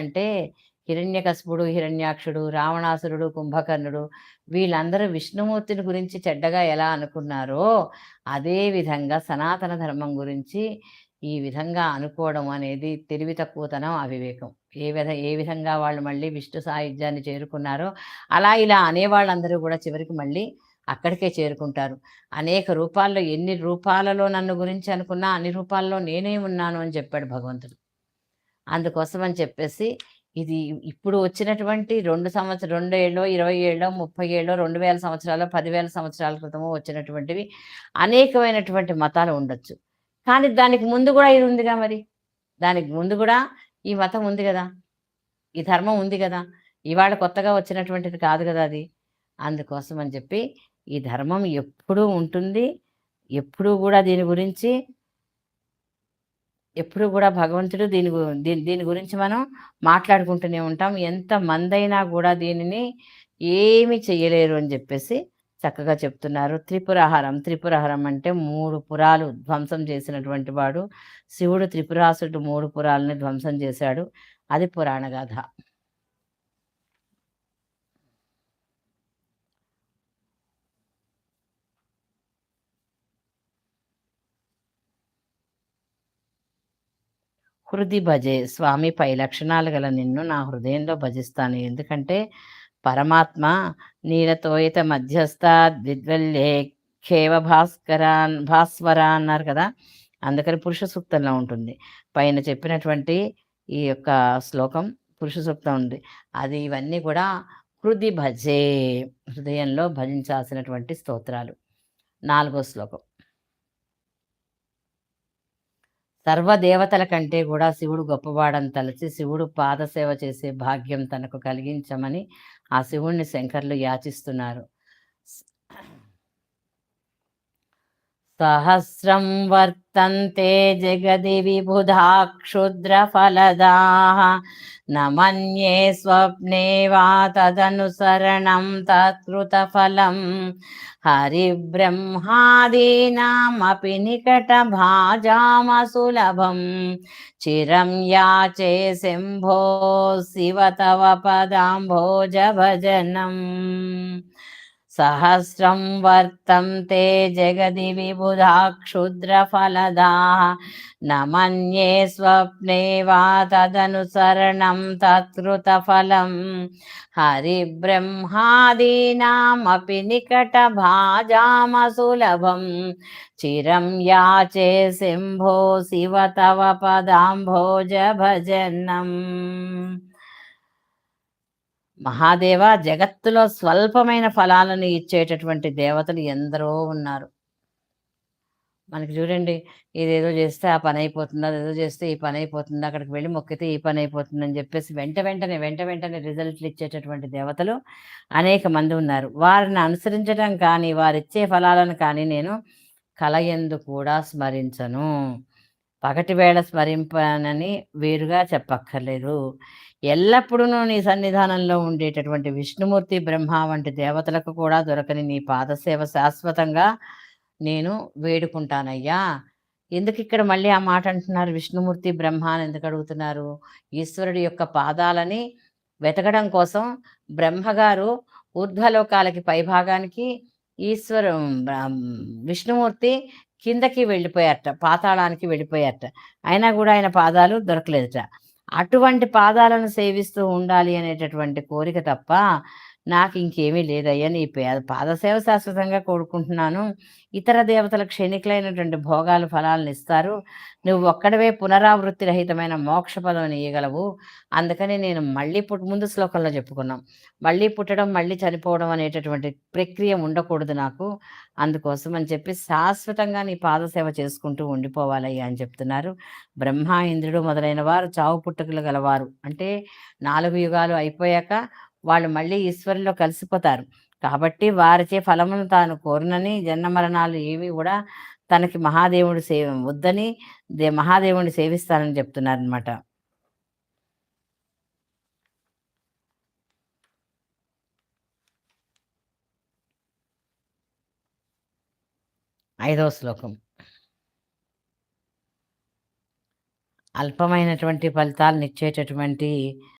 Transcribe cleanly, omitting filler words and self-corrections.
అంటే హిరణ్యకశిపుడు, హిరణ్యాక్షుడు, రావణాసురుడు, కుంభకర్ణుడు వీళ్ళందరూ విష్ణుమూర్తిని గురించి చెడ్డగా ఎలా అనుకున్నారో, అదే విధంగా సనాతన ధర్మం గురించి ఈ విధంగా అనుకోవడం అనేది తెలివి తక్కువతనం, అవివేకం. ఏ విధంగా వాళ్ళు మళ్ళీ విష్ణు సాయుధ్యాన్ని చేరుకున్నారో, అలా ఇలా అనేవాళ్ళందరూ కూడా చివరికి మళ్ళీ అక్కడికే చేరుకుంటారు. అనేక రూపాల్లో ఎన్ని రూపాలలో నన్ను గురించి అనుకున్నా, అన్ని రూపాల్లో నేనే ఉన్నాను అని చెప్పాడు భగవంతుడు. అందుకోసమని చెప్పేసి ఇది ఇప్పుడు వచ్చినటువంటి 2 ఏళ్ళో, 20 ఏళ్ళో, 30 ఏళ్ళో, 2000 సంవత్సరాలో, 10,000 సంవత్సరాల క్రితమో వచ్చినటువంటివి అనేకమైనటువంటి మతాలు ఉండొచ్చు. కానీ దానికి ముందు గూడా ఇది ఉందిగా మరి. దానికి ముందు గూడా ఈ మతం ఉంది గదా! ఈ ధర్మం ఉంది గదా! ఇవాళ కొత్తగా వచ్చినటువంటిది కాదు గదా అది. అందుకోసమని చెప్పి ఈ ధర్మం ఎప్పుడూ ఉంటుంది. ఎప్పుడూ గూడా దీని గురించి ఎప్పుడు గూడా భగవంతుడు దీని గురించి మనం మాట్లాడుకుంటూనే ఉంటాం. ఎంతమందైనా గూడా దీనిని ఏమి చెయ్యలేరు అని జెప్పేసి చక్కగా చెప్తున్నారు. త్రిపురహరం, త్రిపురహరం అంటే 3 పురాలు ధ్వంసం చేసినటువంటి వాడు. శివుడు త్రిపురాసురుడు 3 పురాలని ధ్వంసం చేశాడు. అది పురాణ గాథ. హృది భజే స్వామి పై లక్షణాలు గల నిన్ను నా హృదయంలో భజిస్తాను. ఎందుకంటే పరమాత్మ నీలతోయిత మధ్యస్థ ద్విద్వల్యే ఖేవ భాస్వర అన్నారు కదా! అందుకని పురుష సూక్తంలో ఉంటుంది. పైన చెప్పినటువంటి ఈ యొక్క శ్లోకం పురుష సూక్తం ఉంది. అది ఇవన్నీ కూడా హృది భజే హృదయంలో భజించాల్సినటువంటి స్తోత్రాలు. 4 శ్లోకం. సర్వదేవతల కంటే కూడా శివుడు గొప్పవాడని తలచి శివుడు పాదసేవ చేసే భాగ్యం తనకు కలిగించమని ఆ శివుణ్ణి శంకరులు యాచిస్తున్నారు. సహస్రం వర్తంతే జగది విబుధా క్షుద్రఫలదాః న మన్యే స్వప్నే వా తదనుసరణం తత్కృతఫలం హరిబ్రహ్మాదీనామపి నికటభాజామసులభం చిరం యాచే శంభో శివ తవ పదాంభోజభజనం సహస్రం వర్తంతే జగది విబుధా క్షుద్రఫలదాః న మన్యే స్వప్నే వా తదనుసరణం తత్కృతఫలం హరిబ్రహ్మాదీనామపి నికటభాజామసులభం చిరం యాచే శంభో శివ తవ పదాంభోజభజనం. మహాదేవ జగత్తులో స్వల్పమైన ఫలాలను ఇచ్చేటటువంటి దేవతలు ఎందరో ఉన్నారు. మనకి చూడండి, ఇదేదో చేస్తే ఆ పని అయిపోతుంది, అదేదో చేస్తే ఈ పని అయిపోతుంది, అక్కడికి వెళ్ళి మొక్కితే ఈ పని అయిపోతుంది అని చెప్పేసి వెంటనే రిజల్ట్లు ఇచ్చేటటువంటి దేవతలు అనేక మంది ఉన్నారు. వారిని అనుసరించడం కానీ వారిచ్చే ఫలాలను కానీ నేను కలయందు కూడా స్మరించను. పగటి వేళ స్మరింపనని వేరుగా చెప్పక్కర్లేదు. ఎల్లప్పుడూ నీ సన్నిధానంలో ఉండేటటువంటి విష్ణుమూర్తి, బ్రహ్మ వంటి దేవతలకు కూడా దొరకని నీ పాదసేవ శాశ్వతంగా నేను వేడుకుంటానయ్యా. ఎందుకిక్కడ మళ్ళీ ఆ మాట అంటున్నారు? విష్ణుమూర్తి, బ్రహ్మ అని ఎందుకు అడుగుతున్నారు? ఈశ్వరుడి యొక్క పాదాలని వెతకడం కోసం బ్రహ్మగారు ఊర్ధ్వలోకాలకి పైభాగానికి, ఈశ్వరు విష్ణుమూర్తి కిందకి వెళ్ళిపోయారట, పాతాళానికి వెళ్ళిపోయారట. అయినా కూడా ఆయన పాదాలు దొరకలేదట. అటువంటి పాదాలను సేవిస్తూ ఉండాలి అనేటటువంటి కోరిక తప్ప నాకు ఇంకేమీ లేదయ్యా. నీ పాదసేవ శాశ్వతంగా కోరుకుంటున్నాను. ఇతర దేవతల క్షణికులైనటువంటి భోగాలు ఫలాలను ఇస్తారు. నువ్వు ఒక్కడివే పునరావృత్తి రహితమైన మోక్ష పదవిని ఇయ్యగలవు. అందుకని నేను మళ్ళీ ముందు శ్లోకంలో చెప్పుకున్నాం, మళ్ళీ పుట్టడం మళ్ళీ చనిపోవడం అనేటటువంటి ప్రక్రియ ఉండకూడదు నాకు. అందుకోసం అని చెప్పి శాశ్వతంగా నీ పాదసేవ చేసుకుంటూ ఉండిపోవాలయ్యా అని చెప్తున్నారు. బ్రహ్మ, ఇంద్రుడు మొదలైన వారు చావు పుట్టుకలు గలవారు. అంటే 4 యుగాలు అయిపోయాక వాళ్ళు మళ్ళీ ఈశ్వరులో కలిసిపోతారు. కాబట్టి వారిచే ఫలమును తాను కోరునని, జన్మ మరణాలు ఏవి కూడా తనకి మహాదేవుడు వద్దని మహాదేవుడిని సేవిస్తానని చెప్తున్నారనమాట. 5వ శ్లోకం. అల్పమైనటువంటి ఫలితాలనిచ్చేటటువంటి